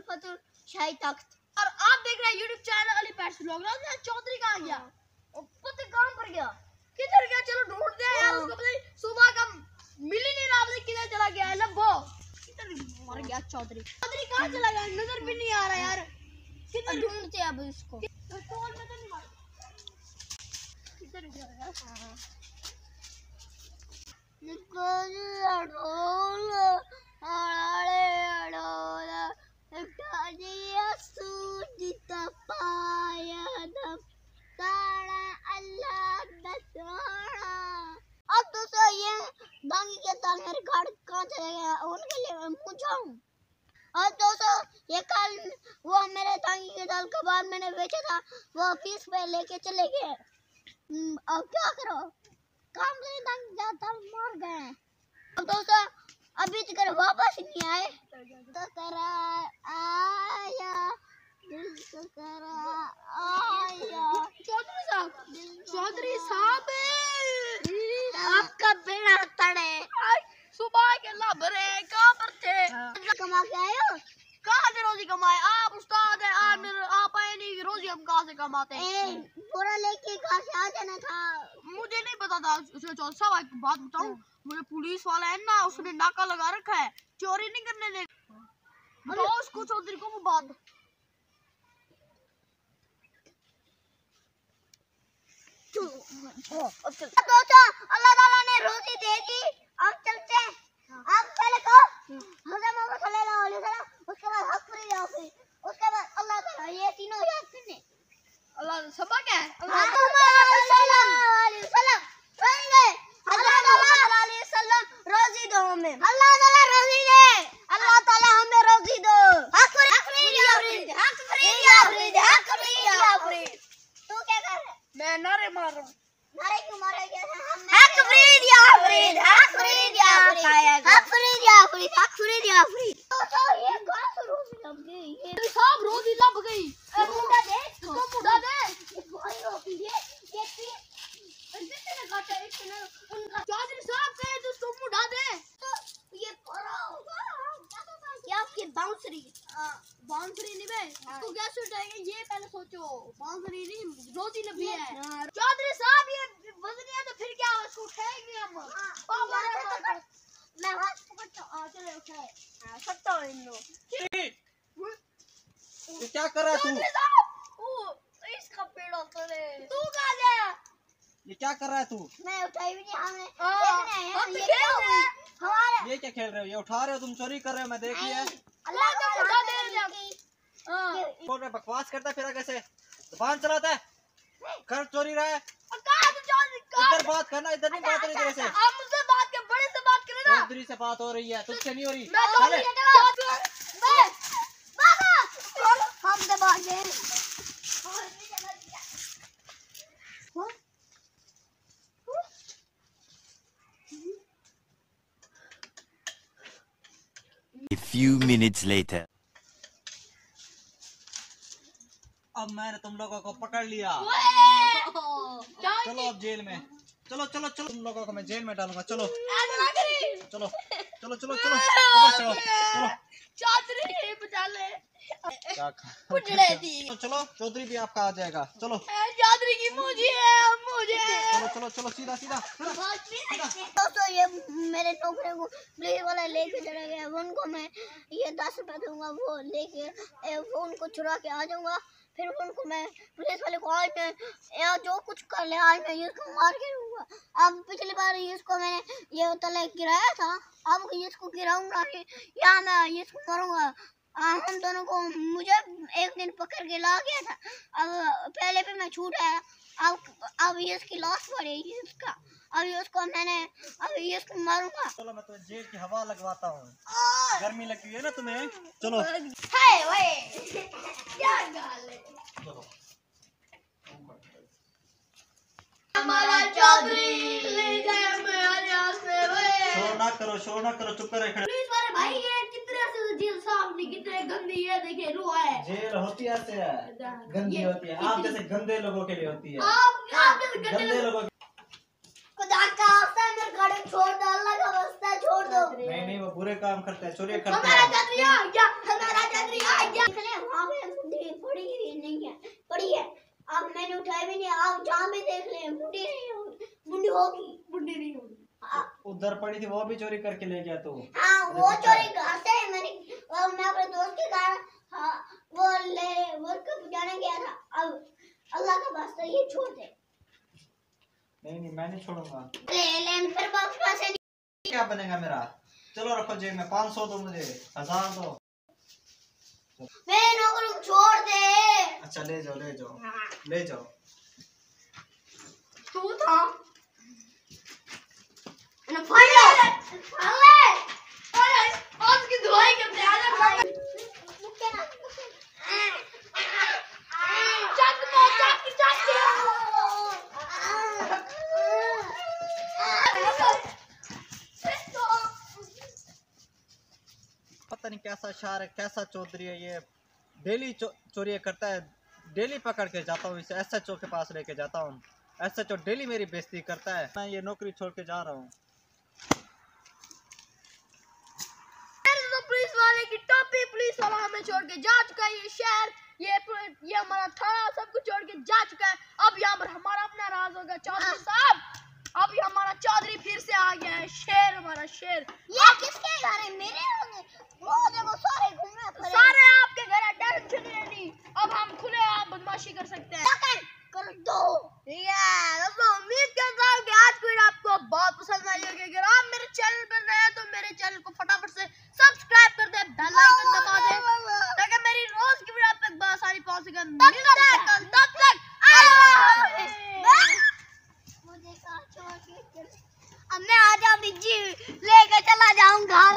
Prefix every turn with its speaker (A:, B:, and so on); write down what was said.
A: फतुल शाही तख्त।
B: और आप देख रहे हैं YouTube channel Ali pets vlog. Raj Chaudhary कहाँ गया? पता कहाँ पर गया, किधर गया? चलो ढूंढते हैं यार उसको। पता सुबह का मिल ही नहीं रहा, पता किधर चला गया है। लब्बो किधर मर गया चौधरी? चौधरी कहाँ चला गया? नजर भी नहीं आ रहा यार। किधर
A: ढूंढते हैं अब इसको।
B: टोल में तो नहीं मार, किधर गया यार?
A: अब दोस्तों ये दांगी के ताल मेरे गाड़ी कहाँ चले गया, उनके लिए पूछाऊं। और दोस्तों ये कल वो मेरे दांगी के ताल कबाब मैंने बेचा था, वो 20 पे लेके चले गए। अब क्या करो, काम से दांगी के ताल मर गए। अब दोस्तों अभी तक वापस नहीं आए। तो करा आया दिल तो करा आया।
B: चौधरी साहब
A: आपका बेड़ा तड़े।
B: सुबह के लब रहे कहाँ पर थे?
A: कमा के आए हो?
B: कहाँ से रोजी कमाए? आप उस्ताद है, आप आए नहीं, रोजी हम कहाँ से कमाते हैं?
A: पूरा लेके कहाँ से आ जाना था?
B: मुझे नहीं पता था। चौधरी साहब एक बात बताऊं, मुझे पुलिस वाला है ना, उसने नाका लगा रखा है, चोरी नहीं करने दे। बताओ उसको, चौधरी को वो बात।
A: दोस्तों अल्लाह ताला ने रोजी दे दी, अब चलते हैं। आप पहले कहो हज़रत मोहम्मद सल्लल्लाहु अलैहि वसल्लम, उसके बाद हक फरी याफी, उसके बाद अल्लाह ताला, ये तीनों याद करने।
B: अल्लाह सबक है।
A: रोजी दो हमें, अल्लाह ताला रोजी दे, अल्लाह ताला हमें रोजी दो। हक फरीद याफरी। तू क्या कर रहा है?
B: मैं नारे मार रहा हूँ।
A: नारे क्यों मार रहा है? हक फरीद याफरी। तो ये कौन सा रोजी लग गई? ये
B: साहब रोजी लब गई।
A: मुंडा दे,
B: इसको मुड़ा दे।
A: कितने काटा इतने उनका।
B: चौधरी साहब कहे तो उसको मुड़ा दे।
A: तो ये करो क्या आपकी बाउंसरी
B: बाउंसरी नहीं बे, इसको क्या शूट आएगा ये पहले सोचो। बाउंसरी नहीं, रोजी लबी है। चौधरी साहब ये वजनी है तो फिर क्या, उसको उठाएंगे हम।
A: मैं हाथ पकड़ता हूं, चले उठाए सकता हूं इन लोग।
C: ये क्या कर रहा है तू?
B: इसका पेड़ उतरे। तू कहाँ गया?
C: ये क्या कर रहा है तू?
A: मैं उठाई भी नहीं, हमने
B: हम
A: ये क्या हुई हमारे।
C: ये क्या खेल रहे हो? ये उठा रहे हो तुम, चोरी कर रहे हो, मैं देखी है।
A: अल्लाह
B: तो उठा दे।
C: कोर्ट में बकवास करता है, फिर कैसे दुकान चलाता है, कर चोरी रहा है। इधर बात करना, इधर नहीं बात रही तेरे से।
B: आप मुझसे बात कर, बड़े से बात करें ना।
C: चौधरी से बात हो रही है, तुझसे नहीं हो रही।
A: हम दबा गए।
D: A few minutes later.
C: अब मैंने तुम लोगों को पकड़ लिया। चलो अब जेल में, चलो चलो चलो, तुम लोगों को मैं जेल में डालूंगा। चलो चलो चलो चलो चलो चलो चलो।
B: चौधरी बचा ले।
C: चलो चलो, चौधरी भी आपका आ जाएगा। चलो
B: चौधरी की मुझे
C: चलो चलो चलो, सीधा सीधा।
A: दोस्तों ये मेरे टोकरे को पुलिस वाला लेके चला गया। उनको मैं ये 10 रुपए दूंगा, वो लेके वो उनको चुरा के आ जाऊंगा। फिर उनको मैं पुलिस वाले को आज मैं जो कुछ कर ले, आज मैं इसको मार के दूंगा। अब पिछली बार इसको मैंने ये तले गिराया था, अब इसको गिराऊंगा या मैं इसको मारूंगा। हम दोनों को मुझे एक दिन पकड़ के ला गया था। अब पहले भी मैं छूट आया, अब ये इसकी लाश पड़ेगी इसका। अब इसको मैंने अब इसको मारूंगा।
C: चलो मैं तुम्हें जेल की हवा लगवाता हूँ, गर्मी लगी हुई है ना तुम्हें। चलो
B: क्या गाल है।
C: चलो
B: हमारा चौधरी ले जाए हमारे यहाँ से।
C: शोर ना करो, चुप करे खड़े।
B: पुलिस वाले भाई ये कितने से जेल साहब ने कितने गंदी है, देखिए रो है।
C: जेल होती है ऐसे है, गंदी होती है। आप जैसे गंदे लोगों के लिए होती है।
B: आप जैसे
C: गंदे लोगों के...
A: खुदा का वास्ता मेरे गाड़ी छोड़ दो, अल्लाह का वास्ता छोड़ दो।
C: नहीं वो बुरे काम करते हैं, चोरी करते
B: हमारा
C: हैं।
B: चौधरी आ गया, हमारा चौधरी आ गया।
A: आप जहाँ भी देख लें बुढ़ी नहीं होगी, बुढ़ी होगी,
B: बुढ़ी नहीं होगी।
C: उधर पड़ी थी वो भी चोरी करके ले गया तू।
A: हाँ वो चोरी घर से मैंने मैं अपने दोस्त के घर वो को जाने गया था। अब अल्लाह का वास्ता ये छोड़ दे।
C: नहीं मैं नहीं छोड़ूंगा।
A: ले फिर बॉक्स पैसे
C: क्या बनेगा मेरा? चलो रखो जेब में। 500 दो मुझे, 1000 दो।
A: मेरे नौकर को छोड़ दे।
C: अच्छा ले जाओ ले जाओ।
B: तू था
A: ना फाइल
B: अरे आज की दुआई करते आ जा।
C: पता नहीं कैसा शार है, कैसा चौधरी है ये। डेली चोरी करता है। डेली पकड़ के जाता हूँ इसे, SHO के पास लेके जाता हूँ। SHO डेली मेरी बेइज्जती करता है। मैं ये नौकरी छोड़ के जा रहा हूँ।
B: तो पुलिस वाले की टोपी, पुलिस वाला हमें छोड़ के जा चुका है। ये शहर, ये हमारा थाना सब कुछ छोड़ के जा चुका है। अब यहाँ पर हमारा अपना राज होगा चौधरी साहब। अभी हमारा चौधरी फिर से आ गया है, शेर हमारा शेर।
A: ये किसके घर है? मेरे होंगे। वो देखो सारे घूम रहे हैं।
B: सारे आपके घर है, टेंशन नहीं। अब हम खुले आप बदमाशी कर सकते हैं।
A: कर दो।
B: दोस्तों उम्मीद करता हूँ कि आज की वीडियो आपको बहुत पसंद आई होगी। अगर आप मेरे चैनल पर नए हैं तो मेरे चैनल को फटाफट से सब्सक्राइब कर दें, बेल आइकन दबा दें ताकि मेरी रोज की वीडियो आप तक बहुत सारी पहुंच सके। मिलते हैं कल, तब तक
A: मुझे कहा छोड़ के अब मैं आजा बिजी लेके चला जाऊं घर।